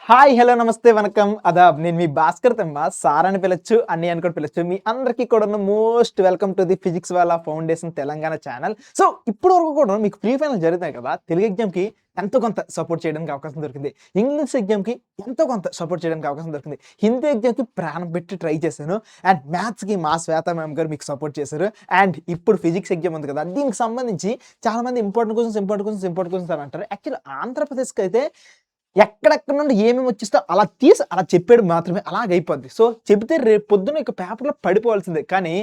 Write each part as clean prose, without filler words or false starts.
Hi! Hello! నమస్తే, వణకం, అదాబ్. నేను మీ Bhaskar తమ్మ. Sir అని పిలచ్చు, అన్నయ్య అని కూడా పిలచ్చు. మీ అందరికీ కూడాను most welcome to the physics Wallah foundation Telangana channel. So, ఇప్పటి వరకు కూడా మీకు ప్రీ ఫైనల్ జరుగుతాయి కదా! తెలుగు ఎగ్జామ్‌కి ఎంతో కొంత సపోర్ట్ చేయడానికి అవకాశం దొరికింది. ఇంగ్లీష్ ఎగ్జామ్‌కి ఎంతో కొంత సపోర్ట్ చేయడానికి అవకాశం దొరికింది. హిందీ ఎగ్జామ్‌కి ప్రాణం పెట్టి ట్రై చేశాను. అండ్ మ్యాథ్స్‌కి మా శ్వేత మ్యామ్ గారు మీకు సపోర్ట్ చేశారు. అండ్ ఇప్పుడు ఫిజిక్స్ ఎగ్జామ్ ఉంది కదా! దీనికి సంబంధించి చాలామంది ఇంపార్టెంట్ క్వెషన్స్ అని అంటారు. యాక్చువల్లీ ఆంధ్రప్రదేశ్‌కి అయితే ఎక్కడెక్కడ నుండి ఏమేమి వచ్చిస్తే అలా తీసి అలా చెప్పేయడం మాత్రమే అలాగైపోద్ది. సో, చెబితే రేపు పొద్దున ఇక పేపర్‌లో పడిపోవాల్సిందే. కానీ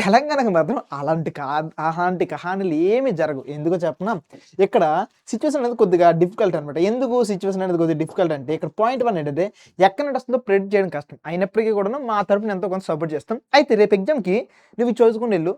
తెలంగాణకి మాత్రం అలాంటి కహానీలు ఏమి జరగవు. ఎందుకో చెప్పనా? ఇక్కడ సిట్యుయేషన్ అనేది కొద్దిగా డిఫికల్ట్ అనమాట. ఎందుకు సిట్యుయేషన్ అనేది కొద్దిగా డిఫికల్ట్ అంటే ఇక్కడ పాయింట్ 1 ఏంటంటే ఎక్కడి నుండి వస్తుందో ప్రెడిక్ట్ చేయడం కష్టం. అయినప్పటికీ కూడాను మా తరపున ఎంతో కొంత సపోర్ట్ చేస్తాం. అయితే రేపు ఎగ్జామ్‌కి నువ్వు చదువుకొని వెళ్ళు.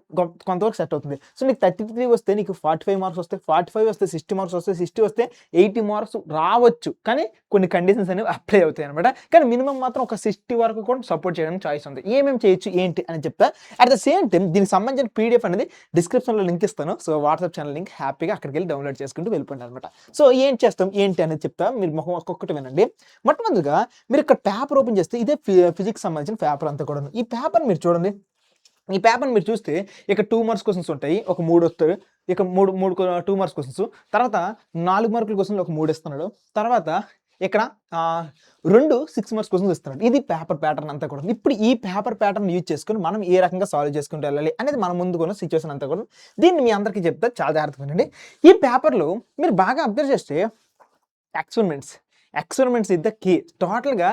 కొంతవరకు సెట్ అవుతుంది. సో, నీకు 33 వస్తే నీకు 45 మార్క్స్ వస్తాయి. 45 వస్తే 60 మార్క్స్ వస్తాయి. 60 వస్తే 80 మార్క్స్ రావచ్చు. కానీ కొన్ని కండిషన్స్ అనేవి అప్లై అవుతాయి అనమాట. కానీ మినిమమ్ మాత్రం ఒక 60 వరకు కూడా సపోర్ట్ చేయడానికి చాయిస్ ఉంది. ఏమేమి చేయొచ్చు ఏంటి అని చెప్తా. అట్ ద సేమ్ టైమ్ దీనికి సంబంధించిన పీడిఎఫ్ అనేది డిస్క్రిప్షన్‌లో లింక్ ఇస్తాను. సో, వాట్సాప్ ఛానల్ లింక్ హ్యాపీగా అక్కడికెళ్ళి డౌన్లోడ్ చేసుకుంటూ వెళ్ళిపోండి అనమాట. సో, ఏం చేస్తాం ఏంటి అనేది చెప్తా. మీరు మొహం ఒక్కొక్కటి వినండి. మొట్టమొదటిగా మీరు ఇక్కడ పేపర్ ఓపెన్ చేస్తే ఇదే ఫిజిక్స్ సంబంధించిన పేపర్ అంతా కూడాను. ఈ పేపర్‌ని మీరు చూడండి. ఈ పేపర్‌ని మీరు చూస్తే ఇక్కడ 2 మార్క్స్ క్వెషన్స్ ఉంటాయి. ఒక 3 వస్తాయి. ఇక 2 మార్క్స్ క్వెషన్స్. తర్వాత 4 మార్కుల క్వెషన్‌లు ఒక 3 ఇస్తున్నాడు. తర్వాత ఇక్కడ 2 6 మార్క్స్ క్వెషన్స్ ఇస్తున్నాడు. ఇది పేపర్ ప్యాటర్న్ అంతా కూడా. ఇప్పుడు ఈ పేపర్ ప్యాటర్న్ యూజ్ చేసుకొని మనం ఏ రకంగా సాల్వ్ చేసుకుంటూ వెళ్ళాలి అనేది మన ముందుకున్న సిట్యుయేషన్ అంతా కూడా. దీన్ని మీ అందరికీ చెప్తా, చాలా జాగ్రత్తగా వినండి. ఈ పేపర్‌లో మీరు బాగా అబ్జర్వ్ చేస్తే ఎక్స్పెరిమెంట్స్ ఇస్ ద కీ. టోటల్‌గా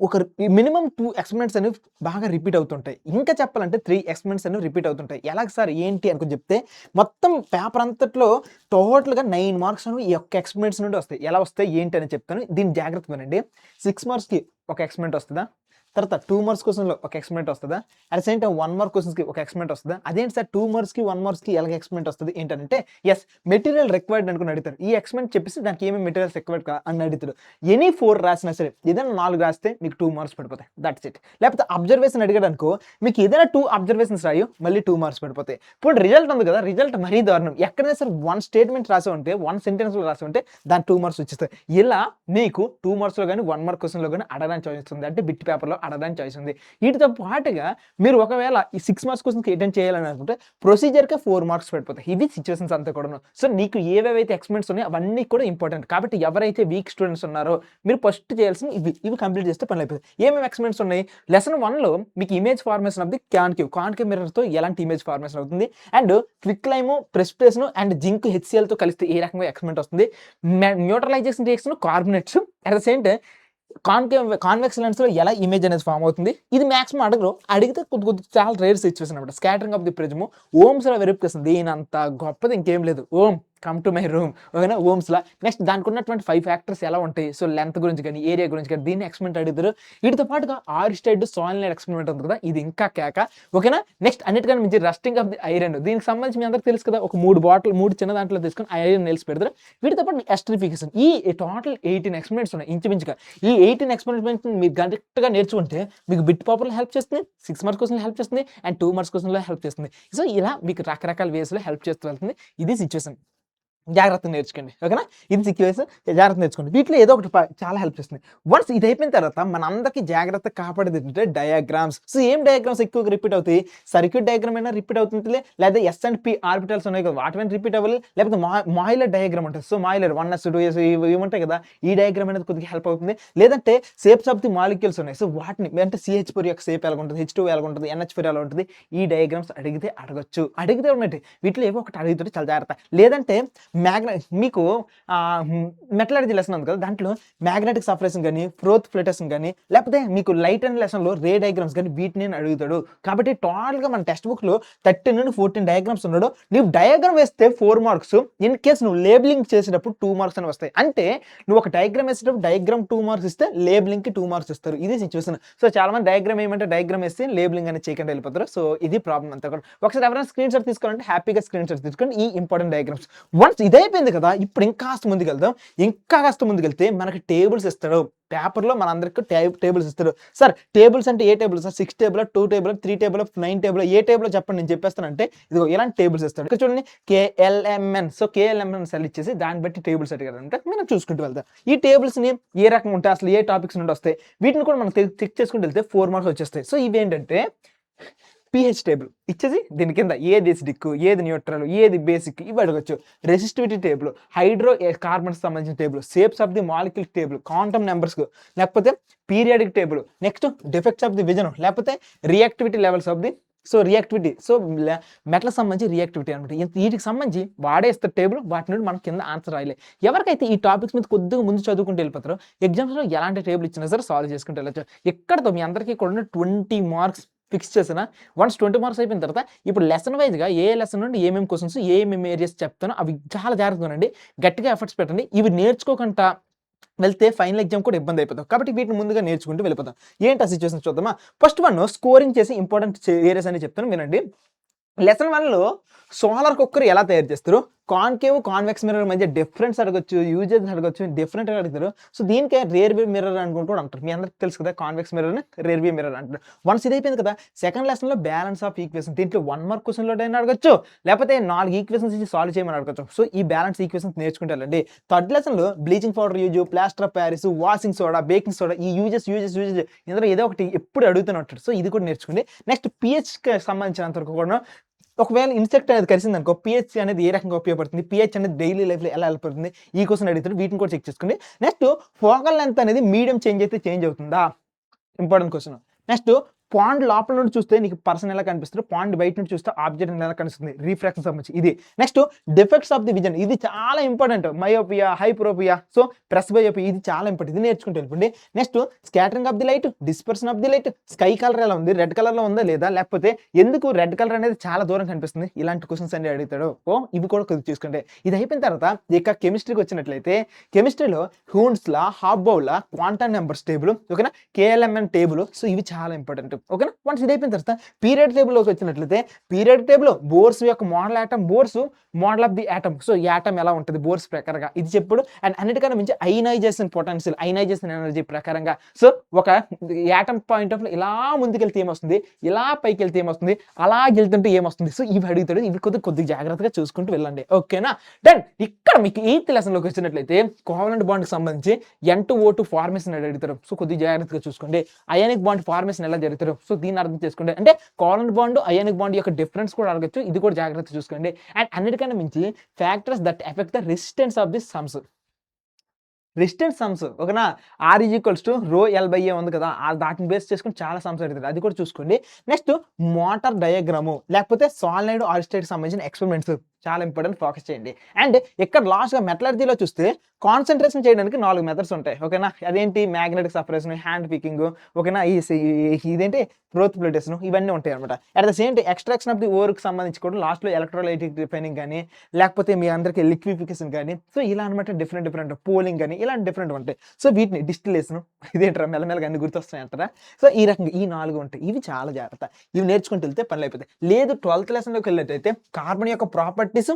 ఒక మినిమమ్ 2 ఎక్స్పెరిమెంట్స్ అనేవి బాగా రిపీట్ అవుతుంటాయి. ఇంకా చెప్పాలంటే 3 ఎక్స్పెరిమెంట్స్ అనేవి రిపీట్ అవుతుంటాయి. ఎలాగ సార్ ఏంటి అనుకొని చెప్తే మొత్తం పేపర్ అంతట్లో టోటల్‌గా 9 మార్క్స్ అనేవి ఈ ఒక్క ఎక్స్పెరిమెంట్స్ నుండి వస్తాయి. ఎలా వస్తాయి ఏంటి అని చెప్తాను. దీన్ని జాగ్రత్తగా వినండి. 6 మార్క్స్‌కి ఒక ఎక్స్పెరిమెంట్ వస్తదా? తర్వాత 2 మార్క్స్ క్వెషన్‌లో ఒక ఎక్స్పెరిమెంట్ వస్తదా? At the same time 1 mark క్వెషన్స్‌కి ఒక ఎక్స్పెరిమెంట్ వస్తదా? అదేంటి సార్ 2 మార్క్స్‌కి, 1 మార్క్స్‌కి ఎలాగ ఎక్స్పెరిమెంట్ వస్తది ఏంటనంటే యెస్, మెటీరియల్ రిక్వైర్డ్ అనుకుని అడుగుతారు. ఈ ఎక్స్పెరిమెంట్ చెప్పేసి దానికి ఏమేమి మెటీరియల్స్ రిక్వైర్డ్ అని అడుగుతాడు. ఎనీ 4 రాసినా సరే ఏదైనా 4 రాస్తే మీకు 2 మార్క్స్ పడిపోతాయి. That's it. లేకపోతే అబ్జర్వేషన్ అడిగాడనుకో మీకు ఏదైనా 2 అబ్జర్వేషన్స్ రాయు మళ్ళీ 2 మార్క్స్ పడిపోతాయి. ఇప్పుడు రిజల్ట్ ఉంది కదా! రిజల్ట్ మరీ దారుణం. ఎక్కడైనా సరే 1 స్టేట్మెంట్ రాసి ఉంటే 1 సెంటెన్స్‌లో రాసి ఉంటే దాని 2 మార్క్స్ వచ్చేస్తాయి. ఇలా మీకు 2 మార్క్స్‌లో గాని 1 మార్క్ క్వెషన్‌లో గాని అడగడానికి చాయిస్ ఉంది. అంటే బిట్ పేపర్‌లో అడగడానికి చాయిస్ ఉంది. వీటితో పాటుగా మీరు ఒకవేళ ఈ 6 మార్క్స్ క్వెషన్‌కి అటెంప్ట్ చేయాలని అనుకుంటే ప్రొసీజర్‌కే 4 మార్క్స్ పడిపోతాయి. ఇవి సిట్యుయేషన్స్ అంతా కూడాను. సో, నీకు ఏవేవైతే ఎక్స్‌పెరిమెంట్స్ ఉన్నాయో అవన్నీ కూడా ఇంపార్టెంట్. కాబట్టి ఎవరైతే వీక్ స్టూడెంట్స్ ఉన్నారో మీరు ఫస్ట్ చేయాల్సినవి ఇవి కంప్లీట్ చేస్తే పనులు అయిపోతాయి. ఏమేమి ఎక్స్‌పెరిమెంట్స్ ఉన్నాయి? లెసన్ 1లో మీకు image formation of the concave మిర్రర్‌తో ఎలాంటి ఇమేజ్ ఫార్మేషన్ అవుతుంది? And quicklime, precipitation and zinc హెచ్‌సిఎల్‌తో కలిస్తే ఏ రకంగా ఎక్స్‌పెరిమెంట్ వస్తుంది? Neutralization reaction carbonates at the same time convex లెన్స్‌లో ఎలా ఇమేజ్ అనేది ఫార్మ్ అవుతుంది? ఇది మాక్సిమం అడగరు. అడిగితే కొద్ది చాలా రేర్ సిట్యుయేషన్ అన్నమాట. స్కాటరింగ్ ఆఫ్ ది ప్రిజమ్, ఓమ్స్‌లో వెరిఫికేషన్ దీనంత గొప్పది ఇంకేం లేదు. కమ్ టు మై రూమ్ ఓకేనా? ఓమ్స్‌లా. నెక్స్ట్ దానికి ఉన్నటువంటి 5 ఫ్యాక్టర్స్ ఎలా ఉంటాయి? సో, లెంత్ గురించి గాని, ఏరియా గురించి గాని దీన్ని ఎక్స్‌పెరిమెంట్ అడుగుతారు. వీటితో పాటుగా ఆరిస్టైడ్ సోలనాయిడ్ ఎక్స్‌పెరిమెంట్ ఉంది కదా! ఇది ఇంకా కేక. ఓకేనా? నెక్స్ట్ అన్నిటికన్నా మించి రస్టింగ్ ఆఫ్ ది ఐరన్. దీనికి సంబంధించి మీ అందరికి తెలుసు కదా! ఒక 3 చిన్న దాంట్లో తీసుకొని ఐరన్ నెయిల్స్ పెడతారు. వీటితో పాటు ఎస్టరిఫికేషన్. ఈ టోటల్ 18 ఎక్స్‌పెరిమెంట్స్ ఉన్నాయి ఇంచుమించుగా. ఈ 18 ఎక్స్‌పెరిమెంట్స్‌ని మీరు కరెక్ట్‌గా నేర్చుకుంటే మీకు బిట్ పేపర్‌లో హెల్ప్ చేస్తుంది. 6 మార్క్స్ క్వెషన్‌లో హెల్ప్ చేస్తుంది. అండ్ 2 మార్క్స్ క్వెషన్‌లో హెల్ప్ చేస్తుంది. సో, ఇలా మీకు రకరకాల వేస్‌లో హెల్ప్ చేస్తూ వెళ్తుంది. ఇది సిట్యుయేషన్. జాగ్రత్తగా నేర్చుకోండి. ఓకేనా? ఇది సిట్యుయేషన్, జాగ్రత్తగా నేర్చుకోండి. వీటిలో ఏదో ఒకటి చాలా హెల్ప్ చేస్తుంది. వన్స్ ఇది అయిపోయిన తర్వాత మనందరికీ జాగ్రత్తగా కాపాడేది ఏంటంటే డయాగ్రామ్స్. సో, ఏం డయాగ్రామ్స్ ఎక్కువగా రిపీట్ అవుతాయి? సర్క్యూట్ డయాగ్రామ్ అయినా రిపీట్ అవుతుందిలే, లేదా ఎస్ అండ్ పి ఆర్బిటల్స్ ఉన్నాయి కదా! వాటివైనా రిపీట్ అవ్వాలి. లేకపోతే మాయిలర్ డయాగ్రామ్ ఉంటుంది. సో, మాయిలర్ 1s 2s ఇవి ఉంటాయి కదా! ఈ డయాగ్రామ్ అనేది కొద్దిగా హెల్ప్ అవుతుంది. లేదంటే షేప్స్ ఆఫ్ ది మాలిక్యూల్స్ ఉన్నాయి. సో, వాటిని అంటే CH4 యొక్క షేప్ ఎలాగుంటది? H2 ఎలాగుంటది? NH4 ఎలా ఉంటది? ఈ డయాగ్రామ్స్ అడగొచ్చు. అడిగితే ఉన్నట్టు వీటిలో ఏవో ఒకటి అడుగుతాడు, చాలా జాగ్రత్త. లేదంటే మీకు మెటలర్జీ లెసన్ ఉంది కదా! దాంట్లో మ్యాగ్నెటిక్ సపరేషన్ గాని, ఫ్రోత్ ఫ్లటేషన్ గాని, లేకపోతే మీకు లైట్ అండ్ లెసన్‌లో రే డయాగ్రామ్స్ గాని వీటిని అడుగుతాడు. కాబట్టి టోటల్‌గా మన టెక్స్ట్ బుక్‌లో 13 నుండి 14 డయాగ్రామ్స్ ఉన్నాడు. నువ్వు డయాగ్రామ్ వేస్తే 4 మార్క్స్. ఇన్ కేస్ నువ్వు లేబులింగ్ చేసేటప్పుడు 2 మార్క్స్ అని వస్తాయి. అంటే నువ్వు ఒక డయాగ్రామ్ వేసేటప్పుడు డయాగ్రామ్ 2 మార్క్స్ ఇస్తే లేబులింగ్‌కి 2 మార్క్స్ ఇస్తారు. ఇది సిట్యుయేషన్. సో, చాలా మంది డయాగ్రామ్ ఏయమంటే డయాగ్రామ్ వేసి లేబులింగ్ అనేది చేయకుండా వెళ్ళిపోతారు. సో, ఇది ప్రాబ్లమ్ అంతా కూడా. ఒకసారి ఎవరైనా స్క్రీన్‌షాట్ తీసుకోవాలంటే హ్యాపీగా స్క్రీన్‌షాట్ తీసుకోండి. ఈ ఇంపార్టెంట్ డయాగ్రామ్స్. వన్స్ నెక్స్ట్ ఇదైపోయింది కదా! ఇప్పుడు ఇంకాస్త ముందుకెళ్దాం. ఇంకా కాస్త ముందుకెళ్తే మనకి టేబుల్స్ ఇస్తాడు. పేపర్‌లో మనందరికి టేబుల్స్ ఇస్తాడు. సార్ టేబుల్స్ అంటే ఏ టేబుల్ సార్? 6 టేబులా? 2 టేబులా? 3 టేబులా? 9 టేబులా? ఏ టేబులో చెప్పండి నేను చెప్పేస్తానంటే ఇదిగో ఇలాంటి టేబుల్స్ ఇస్తాడు. ఇక్కడ చూడండి కేఎల్ఎంఎన్. సో కేఎల్ఎంఎన్ సెల్ ఇచ్చేసి దాన్ని బట్టి టేబుల్స్ అడిగారంటే మనం చూసుకుంటూ వెళ్దాం. ఈ టేబుల్స్‌ని ఏ రకంగా ఉంటాయి? అసలు ఏ టాపిక్స్ నుండి వస్తాయి? వీటిని కూడా మనం చెక్ చేసుకుంటూ వెళ్తే 4 మార్క్స్ వచ్చేస్తాయి. సో ఇవేంటంటే పీహెచ్ టేబుల్ ఇచ్చేసి దీని కింద ఏది ఎసిడిక్, ఏది న్యూట్రల్, ఏది బేసిక్ ఇవి అడగొచ్చు. రెసిస్టివిటీ టేబుల్, హైడ్రో కార్బన్స్ సంబంధించిన table, shapes of the molecule table, quantum numbers, లేకపోతే periodic table, next defects of the vision, లేకపోతే reactivity levels of the reactivity. మెటల్‌కి సంబంధించి రియాక్టివిటీ అనమాట. వీటికి సంబంధించి వాడే ఇస్తారు టేబుల్. వాటి నుండి మనం కింద ఆన్సర్ రాయాలి. ఎవరికైతే ఈ టాపిక్స్ మీద కొద్దిగా ముందు చదువుకుంటూ వెళ్ళిపోతారో ఎగ్జామ్స్‌లో ఎలాంటి టేబుల్ ఇచ్చినా సరే సాల్వ్ చేసుకుంటూ వెళ్ళొచ్చు. ఇక్కడితో మీ అందరికీ కూడా 20 మార్క్స్ ఫిక్స్ చేసిన. వన్స్ 20 మార్క్స్ అయిపోయిన తర్వాత ఇప్పుడు లెసన్ వైస్‌గా ఏ లెసన్ నుండి ఏమేమి క్వెషన్స్, ఏమేమి ఏరియాస్ చెప్తానో అవి చాలా జాగ్రత్తగా వినండి. గట్టిగా ఎఫర్ట్స్ పెట్టండి. ఇవి నేర్చుకోకుండా వెళ్తే ఫైనల్ ఎగ్జామ్ కూడా ఇబ్బంది అయిపోతాం. కాబట్టి వీటిని ముందుగా నేర్చుకుంటూ వెళ్ళిపోతాం. ఏంటి ఆ సిట్యుయేషన్స్ చూద్దామా? ఫస్ట్ వన్ స్కోరింగ్ చేసి ఇంపార్టెంట్ ఏరియాస్ అని చెప్తాను వినండి. లెసన్ 1లో సోలార్ కుక్కర్ ఎలా తయారు చేస్తారు? కాన్కేవ్, కాన్వెక్స్ మిర్రర్ మధ్య డిఫరెన్స్ అడగొచ్చు, యూజెస్ అడగొచ్చు, డిఫరెంట్‌గా అడుగుతారు. సో దీనికే రియర్ వ్యూ మిర్రర్ అనుకుని కూడా అంటారు. మీ అందరికి తెలుసు కదా! కాన్వెక్స్ మిర్రర్‌ని రియర్ వ్యూ మిర్రర్ అంటారు. వన్స్ ఇదైపోయింది కదా! సెకండ్ లెసన్‌లో బ్యాలెన్స్ ఆఫ్ ఈక్వేషన్. దీంట్లో 1 మార్క్ క్వెషన్‌లోనైనా అడగొచ్చు. లేకపోతే 4 ఈక్వేషన్స్ ఇచ్చి సాల్వ్ చేయమని అడగొచ్చు. సో ఈ బ్యాలెన్స్ ఈక్వేషన్స్ నేర్చుకుంటూ వెళ్ళండి. థర్డ్ లెసన్‌లో bleaching powder use, plaster of Paris, washing soda, baking soda ఈ యూజెస్ ఇందులో ఏదో ఒకటి ఎప్పుడు అడుగుతూనే ఉంటాడు. సో ఇది కూడా నేర్చుకోండి. నెక్స్ట్ పీహెచ్‌కి సంబంధించినంత వరకు కూడా ఒకవేళ ఇన్సెక్ట్ అనేది కలిసిందనుకో పీహెచ్ అనేది ఏ రకంగా ఉపయోగపడుతుంది? పీహెచ్ అనేది డైలీ లైఫ్‌లో ఎలా హెల్ప్ అవుతుంది? ఈ క్వెషన్ అడుగుతాడు. వీటిని కూడా చెక్ చేసుకోండి. నెక్స్ట్ ఫోకల్ లెంగ్త్ అనేది మీడియం చేంజ్ అయితే చేంజ్ అవుతుందా? Important question. నెక్స్ట్ పాండ్ లోపల నుండి చూస్తే నీకు పర్సన్ ఎలా కనిపిస్తాడు? పాండ్ బయట నుండి చూస్తే ఆబ్జెక్ట్ ఎలా కనిపిస్తుంది? రిఫ్రాక్షన్ సంబంధించి ఇది. Next defects of the vision ఇది చాలా ఇంపార్టెంట్. మయోపియా, హైప్రోపియా, సో ప్రెస్బయోపియా ఇది చాలా ఇంపార్టెంట్. ఇది నేర్చుకుంటూ వెళ్ళిపోండి. Next scattering of the light, dispersion of the light, sky colour ఎలా ఉంది? రెడ్ కలర్‌లో ఉందా లేదా? లేకపోతే ఎందుకు రెడ్ కలర్ అనేది చాలా దూరం కనిపిస్తుంది? ఇలాంటి క్వెషన్స్ అన్ని అడుగుతాడు. ఇవి కూడా కొద్దిగా చూసుకోండి. ఇది అయిపోయిన తర్వాత ఇక కెమిస్ట్రీకి వచ్చినట్లయితే కెమిస్ట్రీలో హ్యూన్స్ లా, హాఫ్బౌ లా, క్వాంటమ్ నెంబర్స్ టేబుల్, ఓకేనా? KLMN table. సో ఇవి చాలా ఇంపార్టెంట్. ఓకేనా? వన్స్ ఇది అయిపోయిన తర్వాత పీరియడ్ టేబుల్‌లోకి వచ్చినట్లయితే పీరియడ్ టేబుల్ బోర్స్ యొక్క model atom, bores model of the atom. So ఈ ఆటమ్ ఎలా ఉంటది బోర్స్ ప్రకారంగా ఇది చెప్పుడు. అండ్ అన్నిటికన్నా మించి అయనైజేషన్ పొటెన్షియల్, అయనైజేషన్ ఎనర్జీ ప్రకారంగా. సో ఒక ఆటమ్ పాయింట్ ఆఫ్ ఇలా ముందుకెళ్తే ఏమొస్తుంది? ఇలా పైకెళ్తే ఏమొస్తుంది? అలా వెళ్తుంటే ఏమొస్తుంది? సో ఇవి అడుగుతాడు. ఇవి కొద్దిగా జాగ్రత్తగా చూసుకుంటూ వెళ్ళండి. ఓకేనా? దెన్ ఇక్కడ మీకు 8th లెసన్‌లోకి వచ్చినట్లయితే కోవలెంట్ బాండ్‌కి సంబంధించి N2O2 ఫార్మేషన్ అడుగుతారు. సో కొద్దిగా జాగ్రత్తగా చూసుకోండి. అయానిక్ బాండ్ ఫార్మేషన్ ఎలా జరుగుతారు? సో దీన్ని అర్థం చేసుకోండి. అంటే కోవలెంట్ బాండ్, అయానిక్ బాండ్ యొక్క డిఫరెన్స్ కూడా అడగొచ్చు. ఇది కూడా జాగ్రత్తగా చూసుకోండి. అండ్ అన్నిటికన్నా మించి factors that effect the resistance of the sums. Resistance sums ఓకేనా? R = రో L బై A ఉంది కదా! దాటిని బేస్ చేసుకొని చాలా సమ్స్ అడుగుతాడు. అది కూడా చూసుకోండి. నెక్స్ట్ మోటార్ డయాగ్రాము లేకపోతే సాలినాయిడ్ ఆరిస్టైడ్‌కి సంబంధించిన ఎక్స్‌పెరిమెంట్స్ చాలా ఇంపార్టెంట్ ఫోకస్ చేయండి. అండ్ ఇక్కడ లాస్ట్‌గా మెటలర్జీలో చూస్తే కాన్సంట్రేషన్ చేయడానికి 4 మెథడ్స్ ఉంటాయి. ఓకేనా? అదేంటి మ్యాగ్నెటిక్ సెపరేషన్, హ్యాండ్ పికింగ్, ఓకేనా? ఇదేంటి ప్రోత్ప్లిటేషన్ ఇవన్నీ ఉంటాయి అన్నమాట. At the same time extraction of the ఓర్‌కి సంబంధించి కూడా లాస్ట్‌లో ఎలక్ట్రోలైటిక్ రిఫైనింగ్ గాని, లేకపోతే మీ అందరికి లిక్విఫికేషన్ గాని, సో ఇలా అన్నమాట డిఫరెంట్ పోలింగ్ గాని ఇలాంటి డిఫరెంట్ ఉంటాయి. సో వీటిని డిస్టిలేషన్ ఇదేంట్రా మెల్లమెల్లగా అన్ని గుర్తొస్తున్నాయి అంటారా? సో ఈ రకంగా ఈ 4 ఉంటాయి. ఇవి చాలా జాగ్రత్త. ఇవి నేర్చుకుంటూ వెళ్తే పనులైపోతాయి. లేదు 12th లెసన్‌లోకి వెళ్ళినట్టయితే కార్బన్ యొక్క properties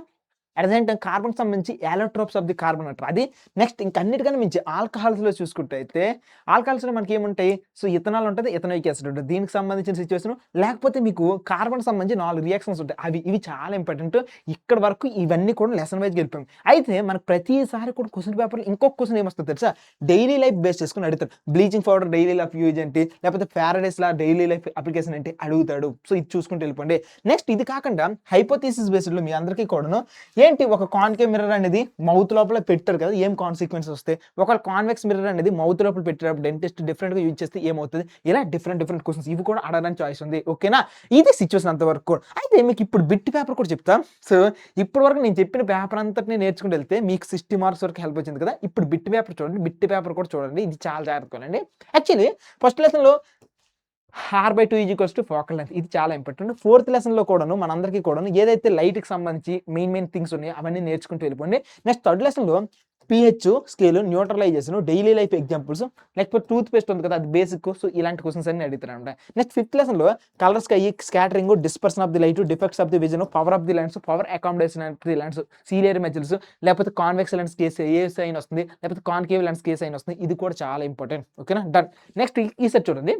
at the same time కార్బన్‌కి సంబంధించి అలోట్రోప్స్ ఆఫ్ ది కార్బన్ అంటారు. అది నెక్స్ట్ ఇంక అన్నిటికన్నా మించి ఆల్కహాల్స్‌లో చూసుకుంటే అయితే ఆల్కహాల్స్‌లో మనకి ఏముంటాయి? సో ఇథనాల్ ఉంటది, ఇథనోయిక్ యాసిడ్ ఉంటది. దీనికి సంబంధించిన సిట్యుయేషన్ లేకపోతే మీకు కార్బన్‌కి సంబంధించి 4 రియాక్షన్స్ ఉంటాయి. ఇవి చాలా ఇంపార్టెంట్. ఇక్కడి వరకు ఇవన్నీ కూడా లెసన్ వైస్‌గా వెళ్ళిపోయాం. అయితే మనకు ప్రతిసారి కూడా క్వెషన్ పేపర్‌లో ఇంకొక క్వెషన్ ఏమొస్తదో తెలుసా? డైలీ లైఫ్ బేస్ చేసుకొని అడుగుతాడు. Bleaching powder daily life use ఏంటి? లేకపోతే ఫారడేస్ లా డైలీ లైఫ్ అప్లికేషన్ ఏంటి? అడుగుతాడు. సో ఇది చూసుకుంటూ వెళ్ళిపోండి. నెక్స్ట్ ఇది కాకుండా హైపోథీసిస్ బేస్డ్‌లో మీ అందరికీ కూడాను ఏంటి ఒక కాన్కేవ్ మిర్రర్ అనేది మౌత్ లోపల పెట్టారు కదా! ఏం కాన్సిక్వెన్సెస్ వస్తాయి? ఒకవేళ కాన్వెక్స్ మిర్రర్ అనేది మౌత్ లోపల పెట్టేటప్పుడు డెంటిస్ట్ డిఫరెంట్‌గా యూజ్ చేస్తే ఏమవుతది? ఇలా డిఫరెంట్ క్వెషన్స్ ఇవి కూడా అడగడానికి చాయిస్ ఉంది. ఓకేనా? ఇది సిట్యుయేషన్ అంతవరకు కూడా. అయితే మీకు ఇప్పుడు బిట్ పేపర్ కూడా చెప్తా. సో ఇప్పటి వరకు నేను చెప్పిన పేపర్ అంతటిని నేర్చుకుంటూ వెళ్తే మీకు 60 మార్క్స్ వరకు హెల్ప్ వచ్చింది కదా! ఇప్పుడు బిట్ పేపర్ చూడండి. బిట్ పేపర్ కూడా చూడండి. ఇది చాలా జాగ్రత్తగా వినండి. యాక్చువల్లీ ఫస్ట్ లెసన్‌లో R/2 ఫోకల్ లెంగ్త్ ఇది చాలా ఇంపార్టెంట్. 4th లెసన్‌లో కూడాను మనందరికీ కూడాను ఏదైతే లైట్‌కి సంబంధించి మెయిన్ థింగ్స్ ఉన్నాయో అవన్నీ నేర్చుకుంటూ వెళ్ళిపోండి. నెక్స్ట్ థర్డ్ లెసన్‌లో pH scale, neutralization, daily life examples, లేకపోతే టూత్ పేస్ట్ ఉంది కదా అది బేసిక్. సో ఇలాంటి క్వశ్చన్స్ అన్ని అడుగుతారు అనమాట. నెక్స్ట్ 5th లెసన్‌లో colour sky, scattering, dispersion of the light, defects of the vision, power of the lens, power accommodation of the lens, ciliary muscles, లేకపోతే కాన్వెక్స్ లెన్స్ కేస్ ఏ సైన్ వస్తుంది, లేకపోతే concave lens case sign వస్తుంది. ఇది కూడా చాలా important. ఓకేనా, done. Next ఈ సెట్ చూడండి.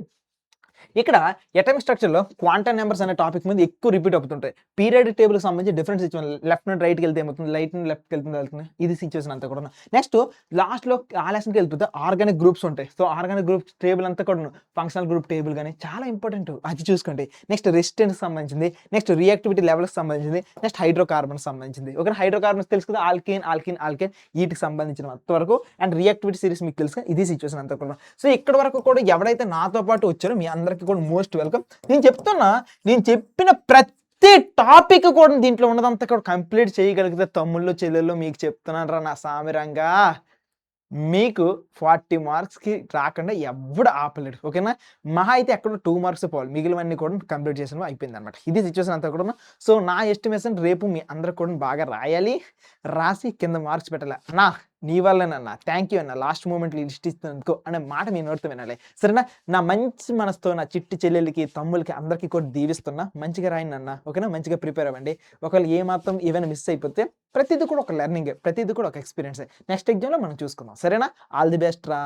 ఇక్కడ అటామిక్ స్ట్రక్చర్‌లో క్వాంటమ్ నంబర్స్ అనే టాపిక్ మీద ఎక్కువ రిపీట్ అవుతుంటాయి. పీరియాడిక్ టేబుల్‌కి సంబంధించి డిఫరెంట్ సిట్యుయేషన్ లెఫ్ట్ నుండి రైట్‌కి వెళ్తే ఏమవుతుంది, రైట్ నుండి లెఫ్ట్‌కి వెళ్తుంది. ఇది సిట్యుయేషన్ అంతా కూడాను. నెక్స్ట్ లాస్ట్‌లో ఆ లెసన్‌కి వెళ్ళిపోతే ఆర్గానిక్ గ్రూప్స్ ఉంటాయి. సో ఆర్గానిక్ గ్రూప్స్ టేబుల్ అంతా కూడాను ఫంక్షనల్ గ్రూప్ టేబుల్ గాని చాలా ఇంపార్టెంట్. అది చూసుకోండి. నెక్స్ట్ రెసిస్టెన్స్‌కి సంబంధించింది, నెక్స్ట్ రియాక్టివిటీ లెవెల్స్‌కి సంబంధించింది, నెక్స్ట్ హైడ్రోకార్బన్‌కి సంబంధించింది. ఓకే, హైడ్రోకార్బన్స్ తెలుసు కదా, ఆల్కేన్, ఆల్కిన్, ఆల్కేన్, వీటికి సంబంధించినంత వరకు అండ్ రియాక్టివిటీ సిరీస్ మీకు తెలుసు. ఇది సిట్యుయేషన్ అంతా కూడా. సో ఇక్కడి వరకు కూడా ఎవరైతే నాతో పాటు వచ్చారో మీ అందరికీ కూడా మోస్ట్ వెల్కమ్. నేను చెప్తున్నా, నేను చెప్పిన ప్రతి టాపిక్ కూడా దీంట్లో ఉన్నదంతా కూడా కంప్లీట్ చేయగలిగితే తమ్ముళ్ళు చెల్లెళ్ళు మీకు చెప్తున్నాను రా నా సామిరంగా, మీకు 40 మార్క్స్‌కి రాకుండా ఎవ్వడు ఆపలేడు. ఓకేనా, మహా అయితే ఎక్కడో 2 మార్క్స్ పోవాలి, మిగిలినవన్నీ కూడా కంప్లీట్ చేసాను, అయిపోయిందనమాట. ఇది సిట్యుయేషన్ అంతా కూడాను. సో నా ఎస్టిమేషన్ రేపు మీ అందరికి కూడా బాగా రాయాలి, రాసి కింద మార్క్స్ పెట్టాలి. అన్నా నీ వల్లేనన్నా, థ్యాంక్ యూ అన్న, లాస్ట్ మూమెంట్‌లో ఈ లిస్ట్ ఇచ్చినందుకు అనే మాట మీ నోటితో వినాలి. సరేనా, నా మంచి మనసుతో నా చిట్టి చెల్లెళ్ళకి, తమ్ముళ్ళకి అందరికీ కూడా దీవిస్తున్నా. మంచిగా రాయండి అన్న. ఓకేనా, మంచిగా ప్రిపేర్ అవ్వండి. ఒకవేళ ఏ మాత్రం ఏమైనా మిస్ అయిపోతే ప్రతిది కూడా ఒక లెర్నింగే, ప్రతిది కూడా ఒక ఎక్స్‌పీరియన్సే. నెక్స్ట్ ఎగ్జామ్‌లో మనం చూసుకుందాం. సరేనా, ఆల్ ది బెస్ట్ రా.